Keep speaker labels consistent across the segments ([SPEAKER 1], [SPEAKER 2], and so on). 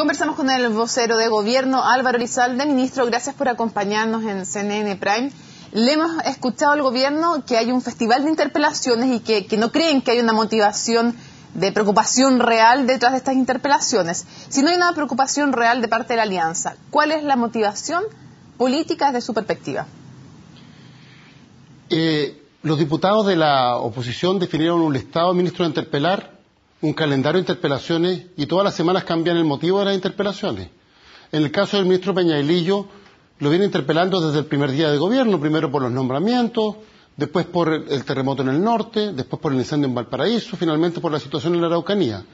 [SPEAKER 1] Conversamos con el vocero de gobierno, Álvaro Elizalde. Ministro, gracias por acompañarnos en CNN Prime. Le hemos escuchado al gobierno que hay un festival de interpelaciones y que no creen que hay una motivación de preocupación real detrás de estas interpelaciones. Si no hay una preocupación real de parte de la Alianza, ¿cuál es la motivación política desde su perspectiva?
[SPEAKER 2] Los diputados de la oposición definieron un listado de ministros a interpelar, un calendario de interpelaciones, y todas las semanas cambian el motivo de las interpelaciones. En el caso del ministro Peñalillo, lo viene interpelando desde el primer día de gobierno, primero por los nombramientos, después por el terremoto en el norte, después por el incendio en Valparaíso, finalmente por la situación en la Araucanía.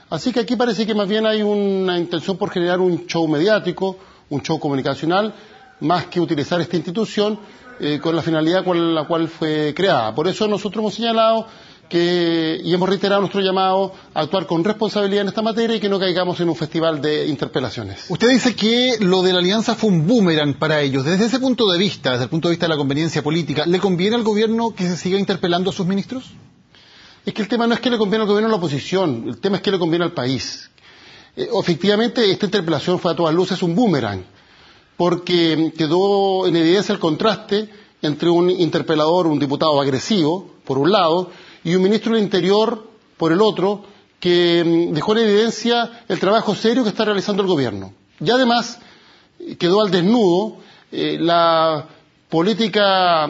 [SPEAKER 2] Así que aquí parece que más bien hay una intención por generar un show mediático, un show comunicacional, más que utilizar esta institución con la finalidad con la cual fue creada. Por eso nosotros hemos señalado y hemos reiterado nuestro llamado a actuar con responsabilidad en esta materia y que no caigamos en un festival de interpelaciones.
[SPEAKER 3] Usted dice que lo de la alianza fue un boomerang para ellos. Desde ese punto de vista, desde el punto de vista de la conveniencia política, ¿le conviene al gobierno que se siga interpelando a sus ministros?
[SPEAKER 2] Es que el tema no es que le conviene al gobierno o a la oposición, el tema es que le conviene al país. Efectivamente, esta interpelación fue a todas luces un boomerang, porque quedó en evidencia el contraste entre un interpelador, un diputado agresivo, por un lado, y un ministro del Interior, por el otro, que dejó en evidencia el trabajo serio que está realizando el gobierno. Y además quedó al desnudo la política,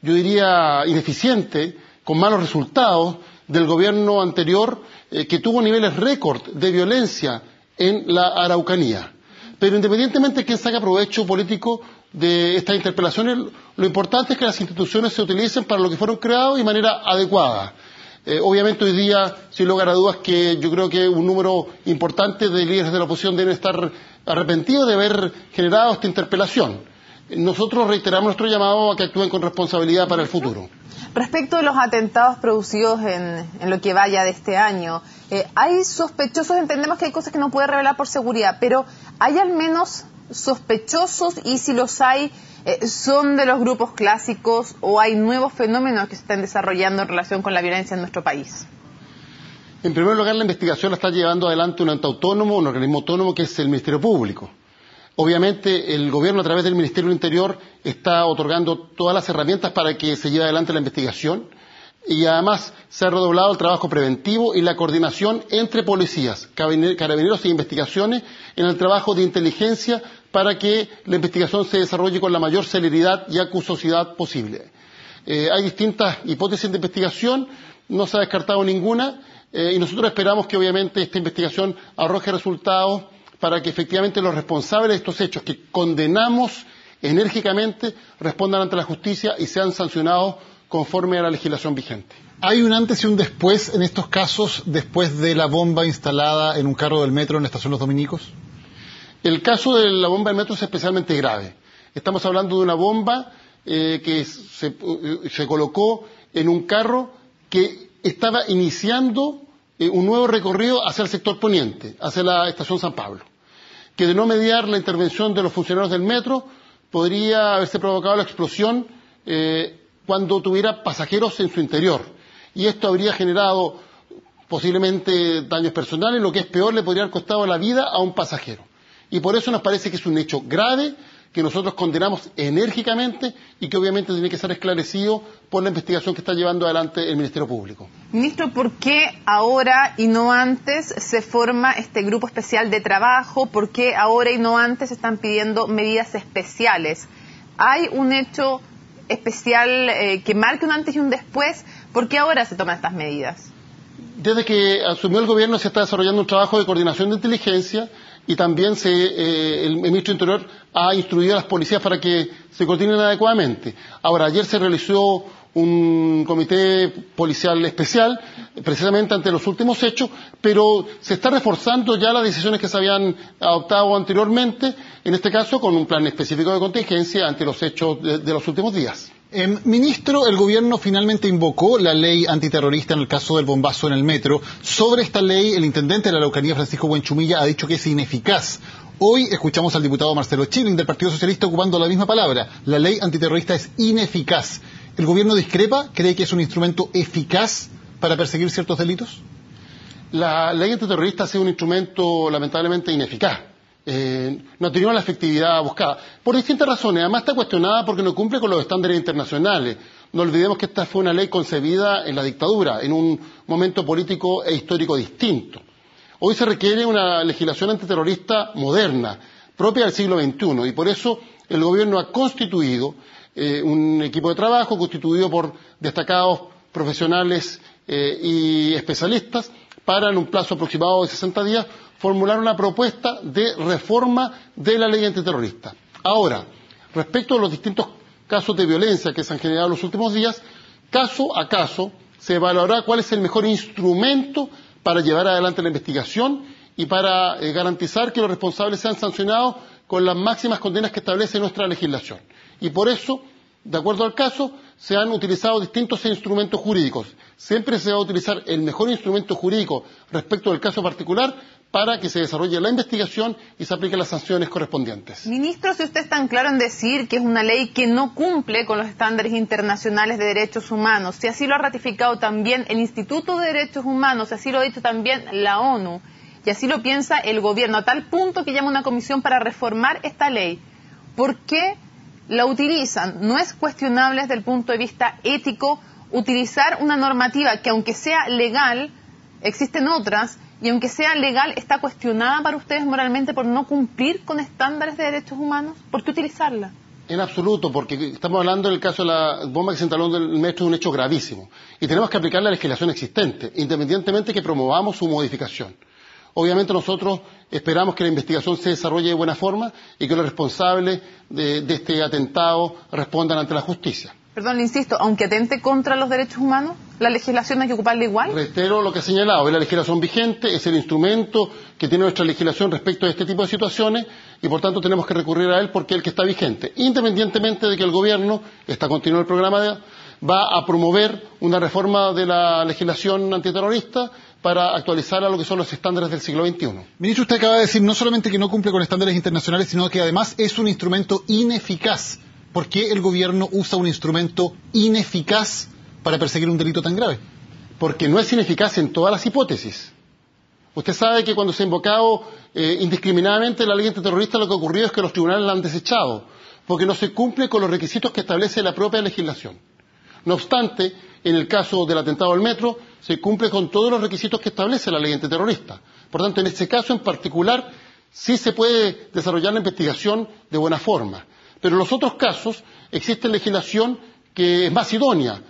[SPEAKER 2] yo diría, ineficiente, con malos resultados, del gobierno anterior, que tuvo niveles récord de violencia en la Araucanía. Pero independientemente de quién saca provecho político de estas interpelaciones, lo importante es que las instituciones se utilicen para lo que fueron creadas y de manera adecuada. Obviamente hoy día, sin lugar a dudas, que yo creo que un número importante de líderes de la oposición deben estar arrepentidos de haber generado esta interpelación. Nosotros reiteramos nuestro llamado a que actúen con responsabilidad para el futuro.
[SPEAKER 1] Respecto de los atentados producidos en lo que vaya de este año, hay sospechosos, entendemos que hay cosas que no puede revelar por seguridad, pero ¿hay al menos sospechosos? Y si los hay, ¿son de los grupos clásicos o hay nuevos fenómenos que se están desarrollando en relación con la violencia en nuestro país?
[SPEAKER 2] En primer lugar, la investigación la está llevando adelante un ente autónomo, un organismo autónomo que es el Ministerio Público. Obviamente, el gobierno a través del Ministerio del Interior está otorgando todas las herramientas para que se lleve adelante la investigación y además se ha redoblado el trabajo preventivo y la coordinación entre policías, carabineros e investigaciones en el trabajo de inteligencia para que la investigación se desarrolle con la mayor celeridad y acuciosidad posible. Hay distintas hipótesis de investigación, no se ha descartado ninguna y nosotros esperamos que obviamente esta investigación arroje resultados para que efectivamente los responsables de estos hechos que condenamos enérgicamente respondan ante la justicia y sean sancionados conforme a la legislación vigente.
[SPEAKER 3] ¿Hay un antes y un después en estos casos, después de la bomba instalada en un carro del metro en la estación Los Dominicos?
[SPEAKER 2] El caso de la bomba del metro es especialmente grave. Estamos hablando de una bomba que se colocó en un carro que estaba iniciando un nuevo recorrido hacia el sector poniente, hacia la estación San Pablo, que de no mediar la intervención de los funcionarios del metro podría haberse provocado la explosión cuando tuviera pasajeros en su interior. Y esto habría generado posiblemente daños personales, lo que es peor, le podría haber costado la vida a un pasajero. Y por eso nos parece que es un hecho grave, que nosotros condenamos enérgicamente y que obviamente tiene que ser esclarecido por la investigación que está llevando adelante el Ministerio Público.
[SPEAKER 1] Ministro, ¿por qué ahora y no antes se forma este grupo especial de trabajo? ¿Por qué ahora y no antes se están pidiendo medidas especiales? ¿Hay un hecho especial que marque un antes y un después? ¿Por qué ahora se toman estas medidas?
[SPEAKER 2] Desde que asumió el gobierno se está desarrollando un trabajo de coordinación de inteligencia y también el ministro del Interior ha instruido a las policías para que se coordinen adecuadamente. Ahora, ayer se realizó un comité policial especial, precisamente ante los últimos hechos, pero se está reforzando ya las decisiones que se habían adoptado anteriormente, en este caso con un plan específico de contingencia ante los hechos de los últimos días.
[SPEAKER 3] Ministro, el gobierno finalmente invocó la ley antiterrorista en el caso del bombazo en el metro. Sobre esta ley, el intendente de la Araucanía, Francisco Buenchumilla, ha dicho que es ineficaz. Hoy escuchamos al diputado Marcelo Chilling del Partido Socialista ocupando la misma palabra. La ley antiterrorista es ineficaz. ¿El gobierno discrepa? ¿Cree que es un instrumento eficaz para perseguir ciertos delitos?
[SPEAKER 2] La ley antiterrorista ha sido un instrumento lamentablemente ineficaz. No ha tenido la efectividad buscada. Por distintas razones. Además está cuestionada porque no cumple con los estándares internacionales. No olvidemos que esta fue una ley concebida en la dictadura, en un momento político e histórico distinto. Hoy se requiere una legislación antiterrorista moderna, propia del siglo XXI, y por eso el gobierno ha constituido un equipo de trabajo constituido por destacados profesionales y especialistas para, en un plazo aproximado de 60 días, formular una propuesta de reforma de la ley antiterrorista. Ahora, respecto a los distintos casos de violencia que se han generado en los últimos días, caso a caso se evaluará cuál es el mejor instrumento para llevar adelante la investigación y para garantizar que los responsables sean sancionados con las máximas condenas que establece nuestra legislación. Y por eso, de acuerdo al caso, se han utilizado distintos instrumentos jurídicos. Siempre se va a utilizar el mejor instrumento jurídico respecto del caso particular para que se desarrolle la investigación y se apliquen las sanciones correspondientes.
[SPEAKER 1] Ministro, si usted es tan claro en decir que es una ley que no cumple con los estándares internacionales de derechos humanos, si así lo ha ratificado también el Instituto de Derechos Humanos, si así lo ha dicho también la ONU, y así lo piensa el gobierno, a tal punto que llama una comisión para reformar esta ley, ¿por qué la utilizan? ¿No es cuestionable desde el punto de vista ético utilizar una normativa que, aunque sea legal, existen otras, y aunque sea legal, está cuestionada para ustedes moralmente por no cumplir con estándares de derechos humanos? ¿Por qué utilizarla?
[SPEAKER 2] En absoluto, porque estamos hablando del caso de la bomba que se instaló en el metro, de un hecho gravísimo. Y tenemos que aplicar la legislación existente, independientemente que promovamos su modificación. Obviamente nosotros esperamos que la investigación se desarrolle de buena forma y que los responsables de este atentado respondan ante la justicia.
[SPEAKER 1] Perdón, le insisto, aunque atente contra los derechos humanos, ¿la legislación hay que ocuparla igual?
[SPEAKER 2] Reitero lo que he señalado, es la legislación vigente, es el instrumento que tiene nuestra legislación respecto a este tipo de situaciones y por tanto tenemos que recurrir a él porque es el que está vigente, independientemente de que el gobierno, está continuando el programa, va a promover una reforma de la legislación antiterrorista para actualizar a lo que son los estándares del siglo XXI.
[SPEAKER 3] Ministro, usted acaba de decir no solamente que no cumple con estándares internacionales, sino que además es un instrumento ineficaz. ¿Por qué el gobierno usa un instrumento ineficaz para perseguir un delito tan grave?
[SPEAKER 2] Porque no es ineficaz en todas las hipótesis. Usted sabe que cuando se ha invocado indiscriminadamente la ley antiterrorista, lo que ha ocurrido es que los tribunales la han desechado, porque no se cumple con los requisitos que establece la propia legislación. No obstante, en el caso del atentado al metro, se cumple con todos los requisitos que establece la ley antiterrorista. Por tanto, en este caso en particular, sí se puede desarrollar la investigación de buena forma. Pero en los otros casos existe legislación que es más idónea.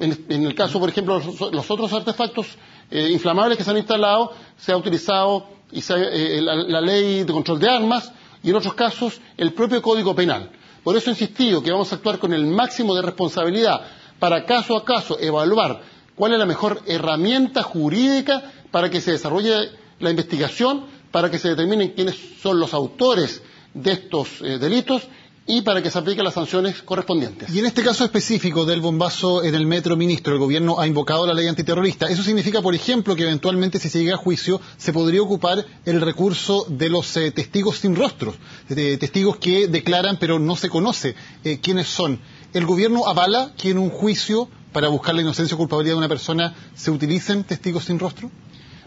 [SPEAKER 2] En el caso, por ejemplo, los otros artefactos inflamables que se han instalado, se ha utilizado la ley de control de armas y en otros casos el propio Código Penal. Por eso he insistido que vamos a actuar con el máximo de responsabilidad para caso a caso evaluar cuál es la mejor herramienta jurídica para que se desarrolle la investigación, para que se determinen quiénes son los autores de estos delitos y para que se apliquen las sanciones correspondientes.
[SPEAKER 3] Y en este caso específico del bombazo en el metro, ministro, el gobierno ha invocado la ley antiterrorista. Eso significa, por ejemplo, que eventualmente si se llega a juicio se podría ocupar el recurso de los testigos sin rostros, testigos que declaran pero no se conoce quiénes son. ¿El gobierno avala que en un juicio para buscar la inocencia o culpabilidad de una persona se utilicen testigos sin rostro?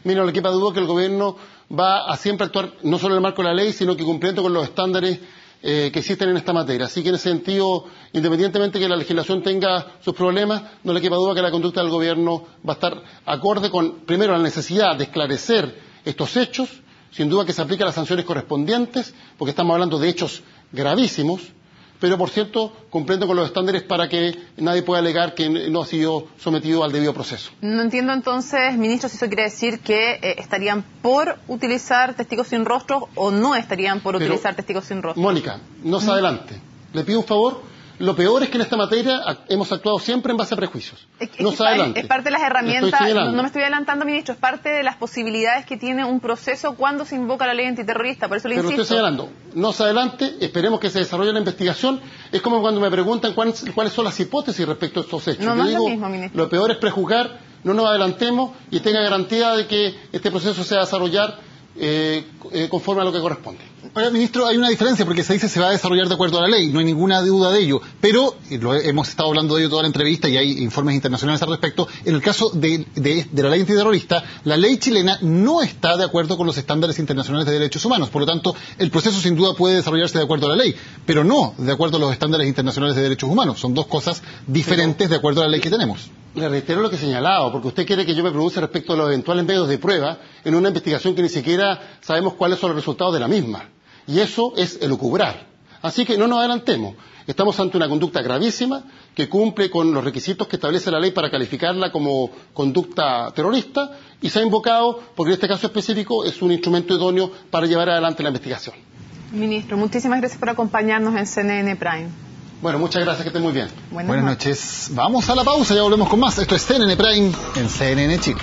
[SPEAKER 2] Mira, no le quepa duda que el gobierno va a siempre actuar no solo en el marco de la ley, sino que cumpliendo con los estándares que existen en esta materia. Así que en ese sentido, independientemente de que la legislación tenga sus problemas, no le quepa duda que la conducta del gobierno va a estar acorde con, primero, la necesidad de esclarecer estos hechos, sin duda que se apliquen las sanciones correspondientes, porque estamos hablando de hechos gravísimos, pero por cierto, cumpliendo con los estándares para que nadie pueda alegar que no ha sido sometido al debido proceso.
[SPEAKER 1] No entiendo entonces, ministro, si eso quiere decir que estarían por utilizar testigos sin rostro o no estarían por utilizar testigos sin rostro.
[SPEAKER 2] Mónica, no se adelante. Le pido un favor. Lo peor es que en esta materia hemos actuado siempre en base a prejuicios. No se adelante.
[SPEAKER 1] Es parte de las herramientas, no me estoy adelantando, ministro, es parte de las posibilidades que tiene un proceso cuando se invoca la ley antiterrorista, por eso le insisto.
[SPEAKER 2] Pero estoy señalando, no se adelante, esperemos que se desarrolle la investigación. Es como cuando me preguntan cuáles son las hipótesis respecto a estos hechos.
[SPEAKER 1] No es lo mismo, ministro.
[SPEAKER 2] Lo peor es prejuzgar, no nos adelantemos y tenga garantía de que este proceso se va a desarrollar conforme a lo que corresponde.
[SPEAKER 3] Oiga, ministro, hay una diferencia porque se dice se va a desarrollar de acuerdo a la ley, no hay ninguna duda de ello, pero hemos estado hablando de ello toda la entrevista y hay informes internacionales al respecto. En el caso de la ley antiterrorista, la ley chilena no está de acuerdo con los estándares internacionales de derechos humanos, por lo tanto, el proceso sin duda puede desarrollarse de acuerdo a la ley, pero no de acuerdo a los estándares internacionales de derechos humanos. Son dos cosas diferentes de acuerdo a la ley que tenemos.
[SPEAKER 2] Le reitero lo que he señalado, porque usted quiere que yo me pronuncie respecto a los eventuales medios de prueba en una investigación que ni siquiera sabemos cuáles son los resultados de la misma. Y eso es elucubrar. Así que no nos adelantemos. Estamos ante una conducta gravísima que cumple con los requisitos que establece la ley para calificarla como conducta terrorista y se ha invocado, porque en este caso específico es un instrumento idóneo para llevar adelante la investigación.
[SPEAKER 1] Ministro, muchísimas gracias por acompañarnos en CNN Prime.
[SPEAKER 2] Bueno, muchas gracias, que estén muy bien.
[SPEAKER 3] Buenas noches. Vamos a la pausa, ya volvemos con más. Esto es CNN Prime en CNN Chile.